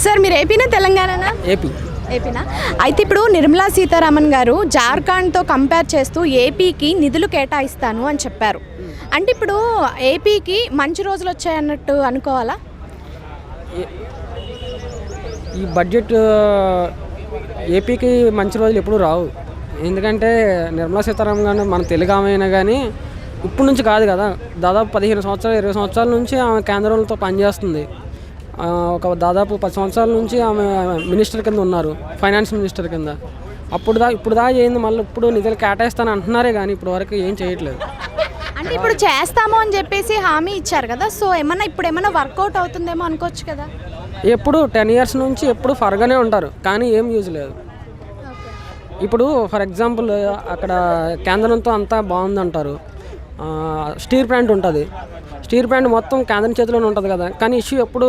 Sir మీరు ఏపీనా తెలంగాణనా? ఏపీనా? అయితే ఇప్పుడు నిర్మలా సీతారామన్ గారు జార్ఖండ్తో కంపేర్ చేస్తూ ఏపీకి నిధులు కేటాయిస్తాను అని చెప్పారు. అంటే ఇప్పుడు ఏపీకి మంచి రోజులు వచ్చాయన్నట్టు అనుకోవాలా? ఈ బడ్జెట్ ఏపీకి మంచి రోజులు ఎప్పుడు రావు. ఎందుకంటే నిర్మలా సీతారామన్ గారు మన తెలుగు ఆమె అయినా కానీ ఇప్పటి నుంచి కాదు కదా, దాదాపు 15 సంవత్సరాలు 20 సంవత్సరాల నుంచి ఆమె కేంద్రంతో పనిచేస్తుంది. ఒక దాదాపు 10 సంవత్సరాల నుంచి ఆమె మినిస్టర్ కింద ఉన్నారు, ఫైనాన్స్ మినిస్టర్ కింద. ఇప్పుడు దా చేయింది, మళ్ళీ ఇప్పుడు నిధులు కేటాయిస్తాను అంటున్నారే కానీ ఇప్పుడు వరకు ఏం చేయట్లేదు. అంటే ఇప్పుడు చేస్తాము అని చెప్పేసి హామీ ఇచ్చారు కదా, సో ఏమన్నా వర్కౌట్ అవుతుందేమో అనుకోవచ్చు కదా. ఎప్పుడు 10 years నుంచి ఎప్పుడు ఫర్గానే ఉంటారు కానీ ఏం యూజ్ లేదు. ఇప్పుడు ఫర్ ఎగ్జాంపుల్ అక్కడ కేంద్రంతో అంతా బాగుందంటారు, స్టీల్ ప్లాంట్ ఉంటుంది, స్టీల్ ప్లాంట్ మొత్తం కేంద్రం చేతిలోనే ఉంటుంది కదా, కానీ ఇష్యూ ఎప్పుడు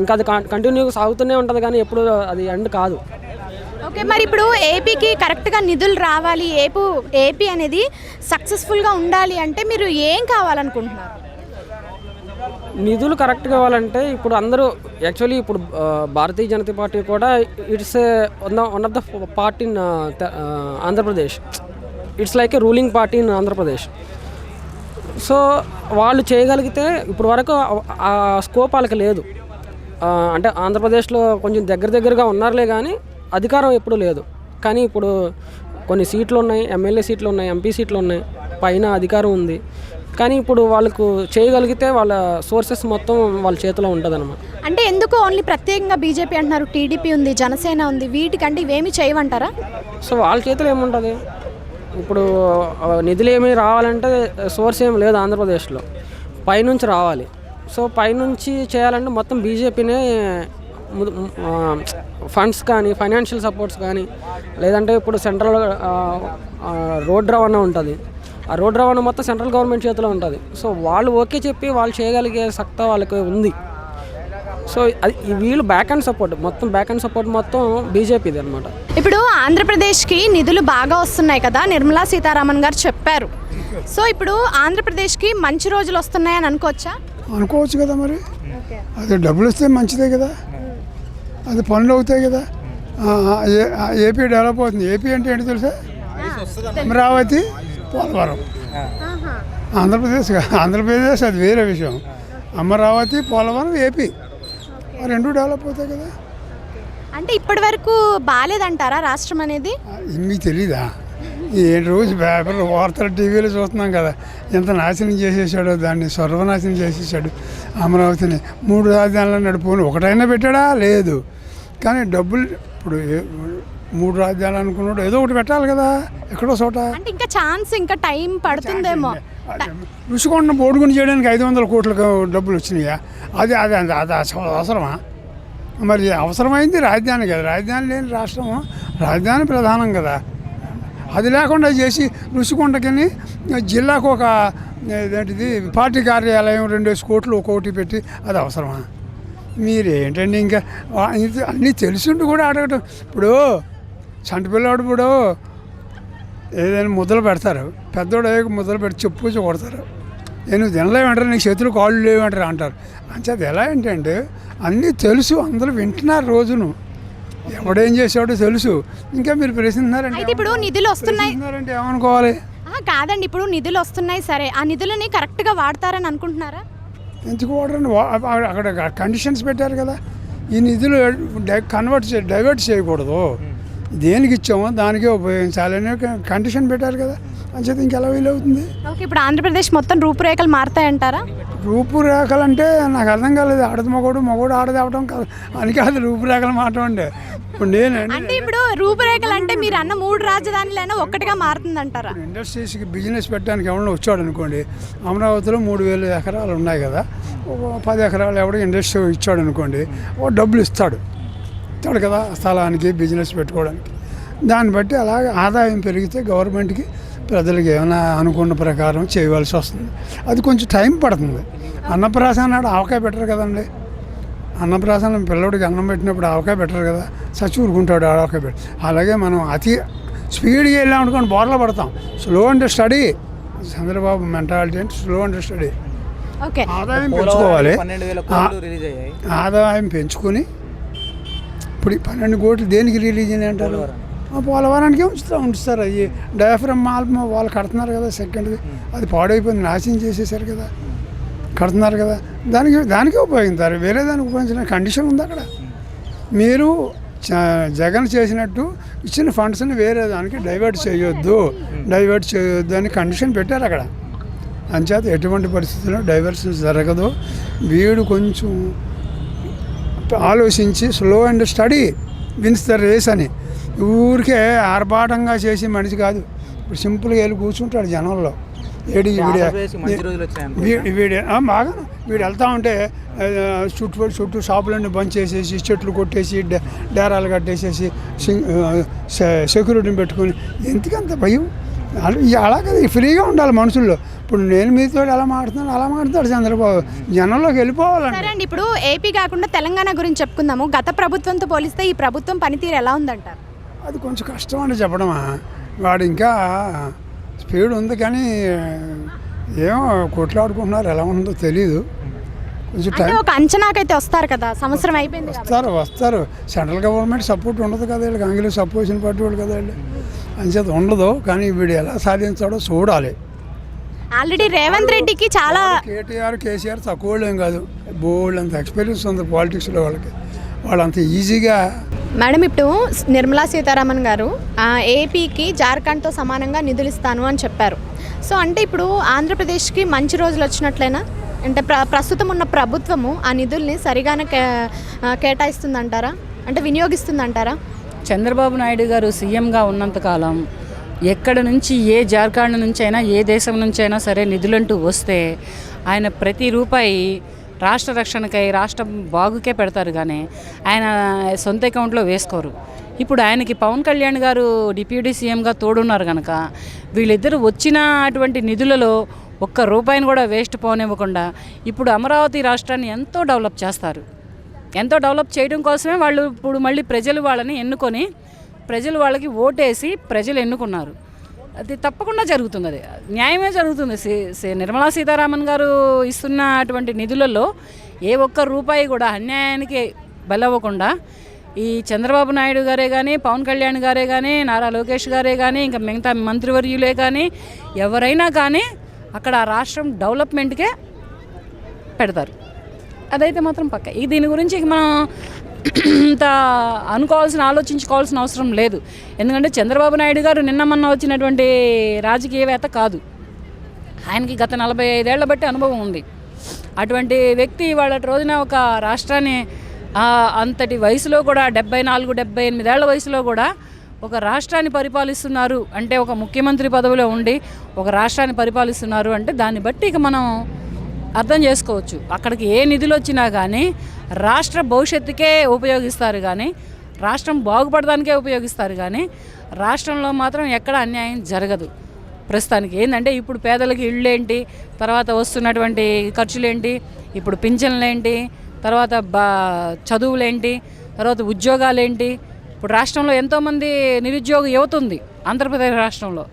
ఇంకా అది కంటిన్యూగా సాగుతూనే ఉంటుంది కానీ ఎప్పుడు అది ఎండ్ కాదు. ఓకే, మరి ఇప్పుడు ఏపీకి కరెక్ట్గా నిధులు రావాలి, ఏపీ అనేది సక్సెస్ఫుల్గా ఉండాలి అంటే మీరు ఏం కావాలనుకుంటున్నారు? నిధులు కరెక్ట్ కావాలంటే ఇప్పుడు అందరూ యాక్చువల్లీ ఇప్పుడు భారతీయ జనతా పార్టీ కూడా it's one of the party in Andhra Pradesh. It's like A ruling party in Andhra Pradesh. So వాళ్ళు చేయగలిగితే ఇప్పుడు వరకు ఆ స్కోప్ వాళ్ళకి లేదు. అంటే ఆంధ్రప్రదేశ్లో కొంచెం దగ్గరగా ఉన్నారులే కానీ అధికారం ఎప్పుడూ లేదు. కానీ ఇప్పుడు కొన్ని సీట్లు ఉన్నాయి, ఎమ్మెల్యే సీట్లు ఉన్నాయి, ఎంపీ సీట్లు ఉన్నాయి, పైన అధికారం ఉంది. కానీ ఇప్పుడు వాళ్ళకు చేయగలిగితే వాళ్ళ సోర్సెస్ మొత్తం వాళ్ళ చేతిలో ఉంటుంది అన్నమాట. అంటే ఎందుకు ఓన్లీ ప్రత్యేకంగా బీజేపీ అంటున్నారు, టీడీపీ ఉంది, జనసేన ఉంది, వీటికంటే ఇవేమి చేయమంటారా? సో వాళ్ళ చేతిలో ఏముంటుంది, ఇప్పుడు నిధులు ఏమి రావాలంటే సోర్స్ ఏమి లేదు ఆంధ్రప్రదేశ్లో, పైనుంచి రావాలి. సో పైనుంచి చేయాలంటే మొత్తం బీజేపీనే ఫండ్స్ కానీ ఫైనాన్షియల్ సపోర్ట్స్ కానీ, లేదంటే ఇప్పుడు సెంట్రల్ రోడ్ రవాణా ఉంటుంది, ఆ రోడ్ రవాణా మొత్తం సెంట్రల్ గవర్నమెంట్ చేతిలో ఉంటుంది. సో వాళ్ళు ఓకే చెప్పి వాళ్ళు చేయగలిగే సత్తా వాళ్ళకి ఉంది. సో అది వీళ్ళు బ్యాక్ అండ్ సపోర్ట్ మొత్తం బీజేపీది అనమాట. ఇప్పుడు ఆంధ్రప్రదేశ్కి నిధులు బాగా వస్తున్నాయి కదా, నిర్మలా సీతారామన్ గారు చెప్పారు. సో ఇప్పుడు ఆంధ్రప్రదేశ్కి మంచి రోజులు వస్తున్నాయని అనుకోవచ్చు కదా. మరి అది డబ్బులు వస్తే మంచిదే కదా, అది పనులు అవుతాయి కదా. ఏపీ డెవలప్ అవుతుంది. ఏపీ అంటే ఏంటి తెలుసా? అమరావతి, పోలవరం. ఆంధ్రప్రదేశ్ అది వేరే విషయం. అమరావతి, పోలవరం, ఏపీ రెండు డెవలప్ అవుతాయి కదా. అంటే ఇప్పటి వరకు బాగాలేదంటారా రాష్ట్రం అనేది? మీకు తెలీదా? రోజు పేపర్లు, వార్తలు, టీవీలో చూస్తున్నాం కదా, ఎంత నాశనం చేసేసాడో, దాన్ని సర్వనాశనం చేసేసాడు అమరావతిని. 3 రాజధానులు నడుపుకొని ఒకటైనా పెట్టాడా? లేదు. కానీ డబ్బులు ఇప్పుడు 3 రాజధానులు అనుకున్నాడు, ఏదో ఒకటి పెట్టాలి కదా ఎక్కడో చోట. అంటే ఇంకా టైం పడుతుందేమో. ఋషికొండ బోడుగుని చేయడానికి 500 కోట్ల డబ్బులు వచ్చినాయా? అది అవసరమా? మరి అవసరమైంది రాజధాని కదా. రాజధాని లేని రాష్ట్రము, రాజధాని ప్రధానం కదా. అది లేకుండా చేసి ఋషికొండకి జిల్లాకు ఒక ఏంటిది పార్టీ కార్యాలయం 2 కోట్లు ఒక్కొక్కటి పెట్టి అది అవసరమా? మీరేంటండి ఇంకా అన్నీ తెలిసిండు కూడా అడగటం. ఇప్పుడు చంటిపిల్లాడు ఇప్పుడు ఏదైనా ముద్దలు పెడతారు, పెద్దోడు ముద్దలు పెట్టి చెప్పు కొడతారు. నేను తినలేమంటారు, నీకు చేతులు కాళ్ళు లేవంటారు అంటారు. అంచేది ఎలా ఏంటంటే అన్నీ తెలుసు, అందరూ వింటున్నారు రోజును, ఎవడేం చేసాడో తెలుసు. ఇంకా మీరు ప్రశ్నిస్తున్నారంటే ఇప్పుడు నిధులు వస్తున్నాయి ఏమనుకోవాలి? కాదండి, ఇప్పుడు నిధులు వస్తున్నాయి సరే, ఆ నిధులని కరెక్ట్గా వాడతారని అనుకుంటున్నారా? ఎందుకు వాడరండి? అక్కడ కండిషన్స్ పెట్టారు కదా. ఈ నిధులు డైవర్ట్ చేయకూడదు, దేనికి ఇచ్చామో దానికే ఉపయోగించాలని కండిషన్ పెట్టారు కదా. అంచేత ఇంకెలా వీలవుతుంది? ఓకే, ఇప్పుడు ఆంధ్రప్రదేశ్ మొత్తం రూపురేఖలు మారుతాయంటారా? రూపురేఖలు అంటే నాకు అర్థం కాలేదు. ఆడది మగోడు ఆడది అవడం కాదు అని కాదు రూపురేఖలు మారటం అంటే. ఇప్పుడు అంటే ఇప్పుడు రూపురేఖలు అంటే మీరు అన్న 3 రాజధానులైనా ఒక్కటిగా మారుతుందంటారా? ఇండస్ట్రీస్కి బిజినెస్ పెట్టడానికి ఎవరైనా వచ్చాడు అనుకోండి, అమరావతిలో 3000 ఎకరాలు ఉన్నాయి కదా, 10 ఎకరాలు ఎవడో ఇండస్ట్రీ ఇచ్చాడు అనుకోండి, డబ్బులు ఇస్తాడు కదా స్థలానికి, బిజినెస్ పెట్టుకోవడానికి. దాన్ని బట్టి అలాగే ఆదాయం పెరిగితే గవర్నమెంట్కి, ప్రజలకి ఏమైనా అనుకున్న ప్రకారం చేయవలసి వస్తుంది. అది కొంచెం టైం పడుతుంది. అన్నప్రాసన నాడు ఆవకాయ పెట్టరు కదండి. అన్నప్రాసన పిల్లడికి అన్నం పెట్టినప్పుడు ఆవకాయ పెట్టరు కదా, ఊరుకుంటాడు ఆవకాయ పెట్టి. అలాగే మనం అతి స్పీడ్గా వెళ్ళాం అనుకోండి బోర్లో పడతాం. Slow and study, Chandrababu mentality అంటే స్లో అండ్ స్టడీ. ఓకే. ఆదాయం పెంచుకోవాలి. 12,000 కోట్లు రిలీజ్ అయ్యాయి. ఆదాయం పెంచుకొని ఇప్పుడు 12 కోట్లు దేనికి రిలీజ్ అని అంటారు? పోలవరానికి ఉంచుతారు. అవి డయాఫ్రమ్ వాళ్ళు కడుతున్నారు కదా, సెకండ్ది అది పాడైపోయింది, నాశనం చేసేసారు కదా, కడుతున్నారు కదా, దానికే ఉపయోగిస్తారు. వేరే దానికి ఉపయోగించిన కండిషన్ ఉంది అక్కడ. మీరు జగన్ చేసినట్టు ఇచ్చిన ఫండ్స్ని వేరే దానికి డైవర్ట్ చేయొద్దు అని కండిషన్ పెట్టారు అక్కడ. అంచేత ఎటువంటి పరిస్థితుల్లో డైవర్షన్ జరగదు. వీడు కొంచెం ఆలోచించి slow and steady wins the race అని ఊరికే ఆర్భాటంగా చేసి మనిషి కాదు. ఇప్పుడు సింపుల్గా వెళ్ళి కూర్చుంటాడు జనంలో. బాగా వీడు వెళ్తా ఉంటే చుట్టూ షాపులన్నీ బంద్ చేసేసి, చెట్లు కొట్టేసి, డేరాలు కట్టేసేసి, సెక్యూరిటీని పెట్టుకొని ఎందుకంత భయం? అలాగే ఫ్రీగా ఉండాలి మనుషుల్లో. ఇప్పుడు నేను మీతో ఎలా మాట్లాడుతున్నాను అలా మాట్లాడతాడు చంద్రబాబు. జనంలోకి వెళ్ళిపోవాలండి. సరే అండి, ఇప్పుడు ఏపీ కాకుండా తెలంగాణ గురించి చెప్పుకుందాము. గత ప్రభుత్వంతో పోలిస్తే ఈ ప్రభుత్వం పనితీరు ఎలా ఉందంటారు? అది కొంచెం కష్టం అండి చెప్పడమా. వాడు ఇంకా స్పీడ్ ఉంది కానీ ఏమో కొట్లాడుకుంటున్నారు, ఎలా ఉందో తెలీదు. కొంచెం టైం ఒక అంచనాకైతే వస్తారు కదా, సంవత్సరం అయిపోయింది. వస్తారు. సెంట్రల్ గవర్నమెంట్ సపోర్ట్ ఉండదు కదా వీళ్ళకి, కాంగ్రెస్ అపోజిషన్ పార్టీ వాళ్ళు కదా వీళ్ళు, అంచేత ఉండదు. కానీ వీడు ఎలా సాధించాడో చూడాలి. ఆల్రెడీ రేవంత్ రెడ్డికి చాలా కేటీఆర్ కేసీఆర్ తక్కువ ఏం కాదు, బోల్డ్ అంత ఎక్స్పీరియన్స్ ఉంది పాలిటిక్స్లో వాళ్ళకి. వాళ్ళంత ఈజీగా. మేడం, ఇప్పుడు నిర్మలా సీతారామన్ గారు ఏపీకి జార్ఖండ్తో సమానంగా నిధులు ఇస్తాను అని చెప్పారు. సో అంటే ఇప్పుడు ఆంధ్రప్రదేశ్కి మంచి రోజులు వచ్చినట్లేనా? అంటే ప్రస్తుతం ఉన్న ప్రభుత్వము ఆ నిధుల్ని సరిగానే కేటాయిస్తుందంటారా, అంటే వినియోగిస్తుందంటారా? చంద్రబాబు నాయుడు గారు సీఎంగా ఉన్నంతకాలం ఎక్కడ నుంచి ఏ జార్ఖండ్ నుంచి అయినా ఏ దేశం నుంచి అయినా సరే నిధులంటూ వస్తే ఆయన ప్రతి రూపాయి రాష్ట్ర రక్షణకై, రాష్ట్రం బాగుకే పెడతారు కానీ ఆయన సొంత అకౌంట్లో వేసుకోరు. ఇప్పుడు ఆయనకి పవన్ కళ్యాణ్ గారు డిప్యూటీ సీఎంగా తోడున్నారు కనుక వీళ్ళిద్దరూ వచ్చిన అటువంటి నిధులలో ఒక్క రూపాయిని కూడా వేస్ట్ పోనివ్వకుండా ఇప్పుడు అమరావతి రాష్ట్రాన్ని ఎంతో డెవలప్ చేస్తారు. ఎంతో డెవలప్ చేయడం కోసమే వాళ్ళు ఇప్పుడు మళ్ళీ ప్రజలు వాళ్ళని ఎన్నుకొని, ప్రజలు వాళ్ళకి ఓటేసి ప్రజలు ఎన్నుకున్నారు. అది తప్పకుండా జరుగుతుంది, అది న్యాయమే జరుగుతుంది. నిర్మలా సీతారామన్ గారు ఇస్తున్న అటువంటి నిధులలో ఏ ఒక్క రూపాయి కూడా అన్యాయానికి బలవ్వకుండా ఈ చంద్రబాబు నాయుడు గారే కానీ, పవన్ కళ్యాణ్ గారే కానీ, నారా లోకేష్ గారే కానీ, ఇంకా మిగతా మంత్రివర్యులే కానీ ఎవరైనా కానీ అక్కడ ఆ రాష్ట్రం డెవలప్మెంట్కే పెడతారు. అదైతే మాత్రం పక్క. దీని గురించి మనం ఇంత ఆలోచించుకోవాల్సిన అవసరం లేదు. ఎందుకంటే చంద్రబాబు నాయుడు గారు నిన్న మొన్న వచ్చినటువంటి రాజకీయవేత్త కాదు. ఆయనకి గత 45 ఏళ్ల బట్టి అనుభవం ఉంది. అటువంటి వ్యక్తి వాళ్ళ రోజున ఒక రాష్ట్రాన్ని అంతటి వయసులో కూడా 74-78 ఏళ్ల వయసులో కూడా ఒక రాష్ట్రాన్ని పరిపాలిస్తున్నారు అంటే, ఒక ముఖ్యమంత్రి పదవిలో ఉండి ఒక రాష్ట్రాన్ని పరిపాలిస్తున్నారు అంటే దాన్ని బట్టి ఇక మనం అర్థం చేసుకోవచ్చు. అక్కడికి ఏ నిధులు వచ్చినా కానీ రాష్ట్ర భవిష్యత్తుకే ఉపయోగిస్తారు కానీ, రాష్ట్రం బాగుపడడానికే ఉపయోగిస్తారు కానీ రాష్ట్రంలో మాత్రం ఎక్కడ అన్యాయం జరగదు. ప్రస్తుతానికి ఏంటంటే ఇప్పుడు పేదలకి ఇళ్ళేంటి, తర్వాత వస్తున్నటువంటి ఖర్చులేంటి, ఇప్పుడు పింఛన్లేంటి, తర్వాత చదువులేంటి, తర్వాత ఉద్యోగాలేంటి. ఇప్పుడు రాష్ట్రంలో ఎంతోమంది నిరుద్యోగ యువత ఉంది ఆంధ్రప్రదేశ్ రాష్ట్రంలో.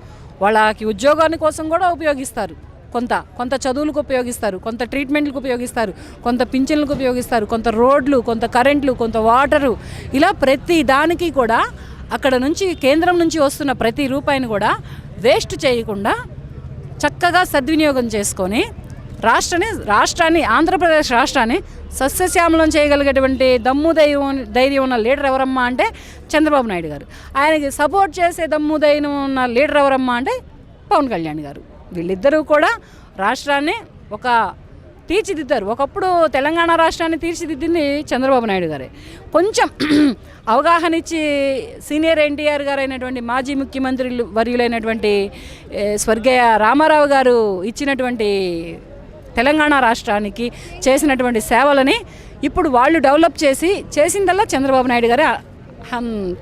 వాళ్ళకి ఉద్యోగాన్ని కోసం కూడా ఉపయోగిస్తారు. కొంత చదువులకు ఉపయోగిస్తారు, కొంత ట్రీట్మెంట్లకు ఉపయోగిస్తారు, కొంత పింఛన్లకు ఉపయోగిస్తారు, కొంత రోడ్లు, కొంత కరెంట్లు, కొంత వాటరు, ఇలా ప్రతి దానికి కూడా అక్కడ నుంచి కేంద్రం నుంచి వస్తున్న ప్రతి రూపాయిని కూడా వేస్ట్ చేయకుండా చక్కగా సద్వినియోగం చేసుకొని రాష్ట్రాన్ని ఆంధ్రప్రదేశ్ రాష్ట్రాన్ని సస్యశ్యామలం చేయగలిగేటువంటి దమ్ము ధైర్యం ఉన్న లీడర్ ఎవరమ్మా అంటే చంద్రబాబు నాయుడు గారు. ఆయనకి సపోర్ట్ చేసే దమ్ము ధైర్యం ఉన్న లీడర్ ఎవరమ్మా అంటే పవన్ కళ్యాణ్ గారు. వీళ్ళిద్దరూ కూడా రాష్ట్రాన్ని తీర్చిదిద్దారు. ఒకప్పుడు తెలంగాణ రాష్ట్రాన్ని తీర్చిదిద్దింది చంద్రబాబు నాయుడు గారే. కొంచెం అవగాహన ఇచ్చి సీనియర్ ఎన్టీఆర్ గారు అయినటువంటి మాజీ ముఖ్యమంత్రి వర్యులైనటువంటి స్వర్గీయ రామారావు గారు ఇచ్చినటువంటి తెలంగాణ రాష్ట్రానికి చేసినటువంటి సేవలని ఇప్పుడు వాళ్ళు డెవలప్ చేసిందల్లా చంద్రబాబు నాయుడు గారే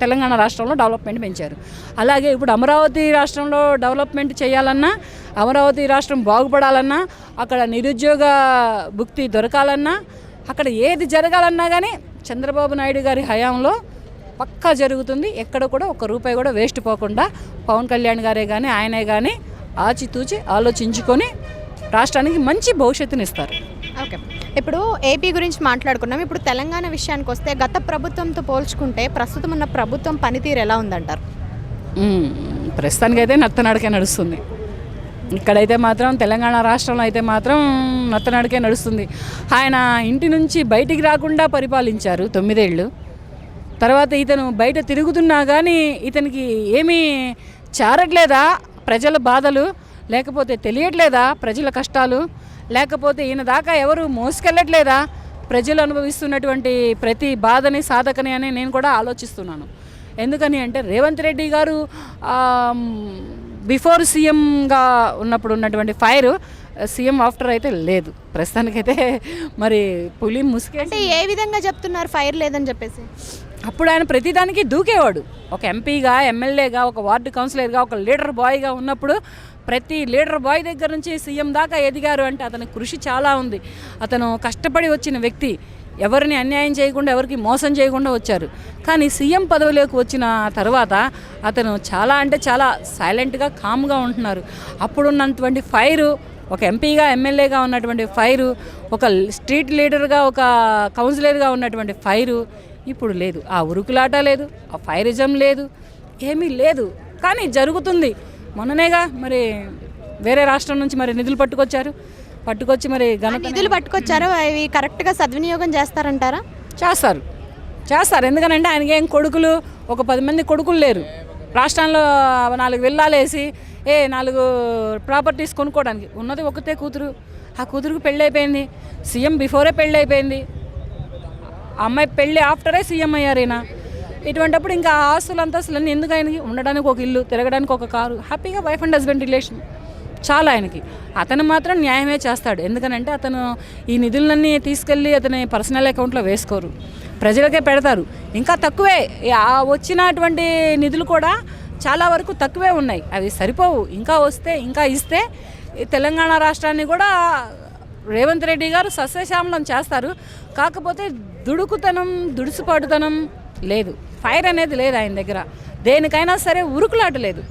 తెలంగాణ రాష్ట్రంలో డెవలప్మెంట్ పెంచారు. అలాగే ఇప్పుడు అమరావతి రాష్ట్రంలో డెవలప్మెంట్ చేయాలన్నా, అమరావతి రాష్ట్రం బాగుపడాలన్నా, అక్కడ నిరుద్యోగ భుక్తి దొరకాలన్నా, అక్కడ ఏది జరగాలన్నా కానీ చంద్రబాబు నాయుడు గారి హయాంలో పక్కా జరుగుతుంది. ఎక్కడ కూడా ఒక్క రూపాయి కూడా వేస్ట్ పోకుండా పవన్ కళ్యాణ్ గారే కానీ ఆయనే కానీ ఆచితూచి ఆలోచించుకొని రాష్ట్రానికి మంచి భవిష్యత్తుని ఇస్తారు. ఓకే, ఇప్పుడు ఏపీ గురించి మాట్లాడుకున్నాం. ఇప్పుడు తెలంగాణ విషయానికి వస్తే గత ప్రభుత్వంతో పోల్చుకుంటే ప్రస్తుతం ఉన్న ప్రభుత్వం పనితీరు ఎలా ఉందంటారు? ప్రస్తుతానికైతే నత్తనడకే నడుస్తుంది. ఇక్కడైతే మాత్రం తెలంగాణ రాష్ట్రంలో అయితే మాత్రం నత్తనడకే నడుస్తుంది. ఆయన ఇంటి నుంచి బయటికి రాకుండా పరిపాలించారు 9 ఏళ్ళు. తర్వాత ఇతను బయట తిరుగుతున్నా కానీ ఇతనికి ఏమీ చేరట్లేదా ప్రజల బాధలు, లేకపోతే తెలియట్లేదా ప్రజల కష్టాలు, లేకపోతే ఈయన దాకా ఎవరు మోసుకెళ్ళట్లేదా ప్రజలు అనుభవిస్తున్నటువంటి ప్రతి బాధని సాధకని అని నేను కూడా ఆలోచిస్తున్నాను. ఎందుకని అంటే రేవంత్ రెడ్డి గారు బిఫోర్ సీఎంగా ఉన్నప్పుడు ఉన్నటువంటి ఫైర్ సీఎం ఆఫ్టర్ అయితే లేదు. ప్రస్తుతానికైతే మరి పులి ముసుగు అంటే ఏ విధంగా చెప్తున్నారు ఫైర్ లేదని చెప్పేసి? అప్పుడు ఆయన ప్రతిదానికి దూకేవాడు. ఒక ఎంపీగా, ఎమ్మెల్యేగా, ఒక వార్డు కౌన్సిలర్గా, ఒక లీడర్ బాయ్గా ఉన్నప్పుడు ప్రతి లీడర్ బాయ్ దగ్గర నుంచి సీఎం దాకా ఎదిగారు అంటే అతని కృషి చాలా ఉంది. అతను కష్టపడి వచ్చిన వ్యక్తి, ఎవరిని అన్యాయం చేయకుండా, ఎవరికి మోసం చేయకుండా వచ్చారు. కానీ సీఎం పదవిలోకి వచ్చిన తర్వాత అతను చాలా అంటే చాలా సైలెంట్గా, కామ్గా ఉంటున్నారు. అప్పుడున్నటువంటి ఫైరు, ఒక ఎంపీగా, ఎమ్మెల్యేగా ఉన్నటువంటి ఫైరు, ఒక స్ట్రీట్ లీడర్గా, ఒక కౌన్సిలర్గా ఉన్నటువంటి ఫైరు ఇప్పుడు లేదు. ఆ ఉరుకులాట లేదు, ఆ ఫైరిజం లేదు, ఏమీ లేదు. కానీ జరుగుతుంది. మొన్ననేగా మరి వేరే రాష్ట్రం నుంచి మరి నిధులు పట్టుకొచ్చి మరి నిధులు పట్టుకొచ్చారు. అవి కరెక్ట్గా సద్వినియోగం చేస్తారంటారా? చేస్తారు. ఎందుకనంటే ఆయనకి ఏం కొడుకులు, ఒక 10 మంది కొడుకులు లేరు. రాష్ట్రంలో 4 విల్లాలు వేసి 4 ప్రాపర్టీస్ కొనుక్కోవడానికి ఉన్నది ఒకతే కూతురు. ఆ కూతురుకు పెళ్ళి అయిపోయింది. సీఎం బిఫోరే పెళ్ళి అయిపోయింది. ఆ అమ్మాయి పెళ్ళి ఆఫ్టరే సీఎం అయ్యారు ఈయన. ఇటువంటిప్పుడు ఇంకా ఆస్తులు అంతస్తులన్నీ ఎందుకు ఆయనకి? ఉండడానికి ఒక ఇల్లు, తిరగడానికి ఒక కారు, హ్యాపీగా వైఫ్ అండ్ హస్బెండ్ రిలేషన్ చాలా ఆయనకి. అతను మాత్రం న్యాయమే చేస్తాడు. ఎందుకనంటే అతను ఈ నిధులన్నీ తీసుకెళ్ళి అతని పర్సనల్ అకౌంట్లో వేసుకోరు, ప్రజలకే పెడతారు. ఇంకా తక్కువే వచ్చినటువంటి నిధులు కూడా చాలా వరకు తక్కువే ఉన్నాయి. అవి సరిపోవు. ఇంకా వస్తే, ఇంకా ఇస్తే తెలంగాణ రాష్ట్రాన్ని కూడా రేవంత్ రెడ్డి గారు సస్యశ్యామలం చేస్తారు. కాకపోతే దుడుసుపాటుతనం లేదు, ఫైర్ అనేది లేదు ఆయన దగ్గర. దేనికైనా సరే ఉరుకులాట లేదు,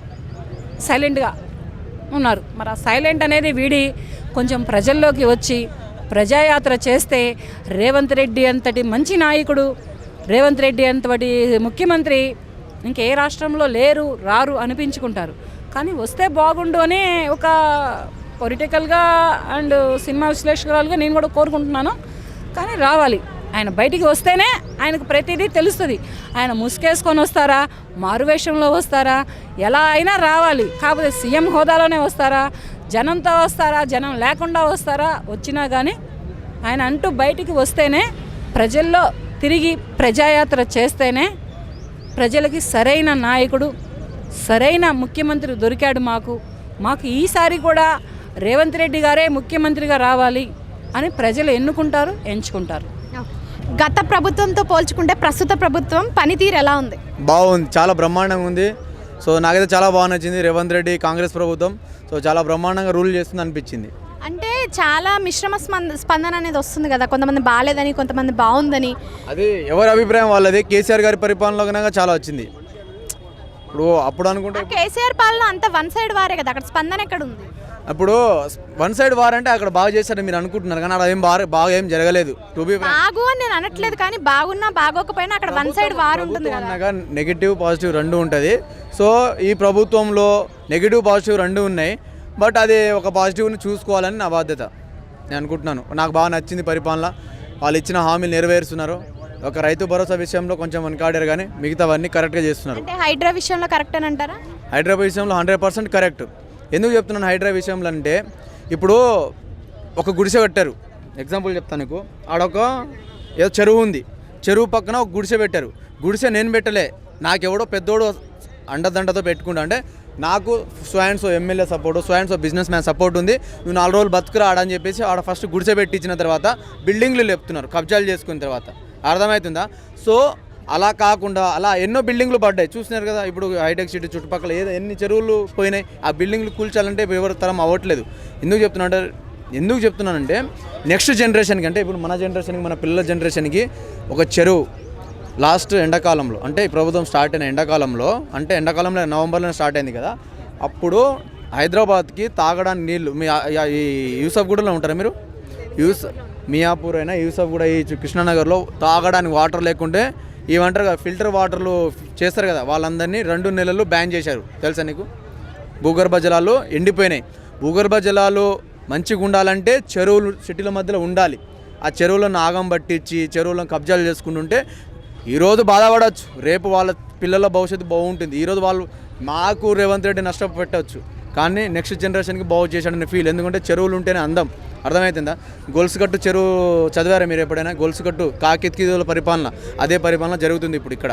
సైలెంట్గా ఉన్నారు. మరి ఆ సైలెంట్ అనేది వీడి కొంచెం ప్రజల్లోకి వచ్చి ప్రజాయాత్ర చేస్తే రేవంత్ రెడ్డి అంతటి మంచి నాయకుడు, రేవంత్ రెడ్డి అంతటి ముఖ్యమంత్రి ఇంకే రాష్ట్రంలో రారు అనిపించుకుంటారు. కానీ వస్తే బాగుండు అని ఒక పొలిటికల్గా అండ్ సినిమా విశ్లేషకురాలుగా నేను కూడా కోరుకుంటున్నాను. కానీ రావాలి. ఆయన బయటికి వస్తేనే ఆయనకు ప్రతిదీ తెలుస్తుంది. ఆయన ముసుకేసుకొని వస్తారా, మారువేషంలో వస్తారా, ఎలా అయినా రావాలి. కాకపోతే సీఎం హోదాలోనే వస్తారా, జనంతో వస్తారా, జనం లేకుండా వస్తారా, వచ్చినా కానీ ఆయన అంటూ బయటికి వస్తేనే, ప్రజల్లో తిరిగి ప్రజాయాత్ర చేస్తేనే ప్రజలకి సరైన నాయకుడు, సరైన ముఖ్యమంత్రి దొరికాడు మాకు ఈసారి కూడా రేవంత్ రెడ్డి గారే ముఖ్యమంత్రిగా రావాలి అని ప్రజలు ఎంచుకుంటారు. గత ప్రభుత్వంతో పోల్చుకుంటే ప్రస్తుత ప్రభుత్వం పనితీరు ఎలా ఉంది? బాగుంది, చాలా బ్రహ్మాండంగా ఉంది. సో నాకైతే చాలా బాగా నచ్చింది రేవంత్ రెడ్డి కాంగ్రెస్ ప్రభుత్వం. సో చాలా బ్రహ్మాండంగా రూల్ చేస్తుంది అనిపించింది. అంటే చాలా మిశ్రమ స్పందన అనేది వస్తుంది కదా, కొంతమంది బాగాలేదని, కొంతమంది బాగుందని. అది ఎవరి అభిప్రాయం వాళ్ళది. కేసీఆర్ గారి పరిపాలనలో కనుక చాలా వచ్చింది. అప్పుడు అనుకుంటే కేసీఆర్ పాలన అంత వన్ సైడ్ వారే కదా, అక్కడ స్పందన ఎక్కడ ఉంది? అప్పుడు వన్ సైడ్ వార్ అంటే అక్కడ బాగా చేశారని మీరు అనుకుంటున్నారు, కానీ అక్కడ బాగా ఏం జరగలేదు. బాగు అని నేను అనట్లేదు, కానీ బాగున్నా బాగోకపోయినా అక్కడ వన్ సైడ్ వార్ ఉంటుంది కదా. నెగిటివ్ పాజిటివ్ రెండు ఉంటుంది. సో ఈ ప్రభుత్వంలో నెగిటివ్ పాజిటివ్ రెండు ఉన్నాయి. బట్ అది ఒక పాజిటివ్ని చూసుకోవాలని నా బాధ్యత నేను అనుకుంటున్నాను. నాకు బాగా నచ్చింది పరిపాలన. వాళ్ళు ఇచ్చిన హామీలు నెరవేరుస్తున్నారు. ఒక రైతు భరోసా విషయంలో కొంచెం వెనకాడారు, కానీ మిగతావన్నీ కరెక్ట్గా చేస్తున్నారు. హైడ్రా విషయంలో కరెక్ట్ అని అంటారా? హైడ్రా విషయంలో 100% కరెక్ట్. ఎందుకు చెప్తున్నాను హైడ్రా విషయంలో అంటే, ఇప్పుడు ఒక గుడిసె పెట్టారు. ఎగ్జాంపుల్ చెప్తాను నీకు. ఆడొక ఏదో చెరువు ఉంది, చెరువు పక్కన ఒక గుడిసె పెట్టారు. గుడిసె నేను పెట్టలే, నాకెవడో పెద్దోడు అండదండతో పెట్టుకుంటా. అంటే నాకు స్వయంసో ఎమ్మెల్యే సపోర్టు, స్వయంసో బిజినెస్ మ్యాన్ సపోర్ట్ ఉంది, నువ్వు 4 రోజులు బతుకురా ఆడని చెప్పేసి ఆడ ఫస్ట్ గుడిసె పెట్టించిన తర్వాత బిల్డింగ్లు లేపుతున్నారు కబ్జాలు చేసుకున్న తర్వాత. అర్థమవుతుందా? సో అలా కాకుండా అలా ఎన్నో బిల్డింగ్లు పడ్డాయి, చూసినారు కదా. ఇప్పుడు హైటెక్ సిటీ చుట్టుపక్కల ఎన్ని చెరువులు పోయినాయి. ఆ బిల్డింగ్లు కూల్చాలంటే ఎవరి తరం అవ్వట్లేదు. ఎందుకు చెప్తున్నానంటే నెక్స్ట్ జనరేషన్కి, అంటే ఇప్పుడు మన జనరేషన్కి, మన పిల్లల జనరేషన్కి ఒక చెరువు లాస్ట్ ఎండాకాలంలో, అంటే ఈ ప్రభుత్వం స్టార్ట్ అయిన ఎండాకాలంలో, అంటే ఎండాకాలంలో నవంబర్లో స్టార్ట్ అయింది కదా, అప్పుడు హైదరాబాద్కి తాగడానికి నీళ్ళు ఈ యూసఫ్గూడలో ఉంటారా మీరు? మియాపూర్ అయినా యూసఫ్గూడ ఈ కృష్ణానగర్లో తాగడానికి వాటర్ లేకుంటే ఏమంటారు కదా, ఫిల్టర్ వాటర్లు చేస్తారు కదా, వాళ్ళందరినీ 2 నెలలు బ్యాన్ చేశారు. తెలుసా నీకు? భూగర్భ జలాలు ఎండిపోయినాయి. భూగర్భ జలాలు మంచిగా ఉండాలంటే చెరువులు సిటీల మధ్యలో ఉండాలి. ఆ చెరువులను ఆగం పట్టించి చెరువులను కబ్జాలు చేసుకుంటుంటే ఈరోజు బాధపడవచ్చు, రేపు వాళ్ళ పిల్లల భవిష్యత్తు బాగుంటుంది. ఈరోజు వాళ్ళు మాకు రేవంత్ రెడ్డి నష్టపెట్టవచ్చు, కానీ నెక్స్ట్ జనరేషన్కి బాగు చేశాడని ఫీల్. ఎందుకంటే చెరువులు ఉంటేనే అందం. అర్థమవుతుందా? గొలుసుకట్టు చెరువు చదివారా మీరు ఎప్పుడైనా? గొలుసుకట్టు కాకితీయుల పరిపాలన, అదే పరిపాలన జరుగుతుంది ఇప్పుడు ఇక్కడ.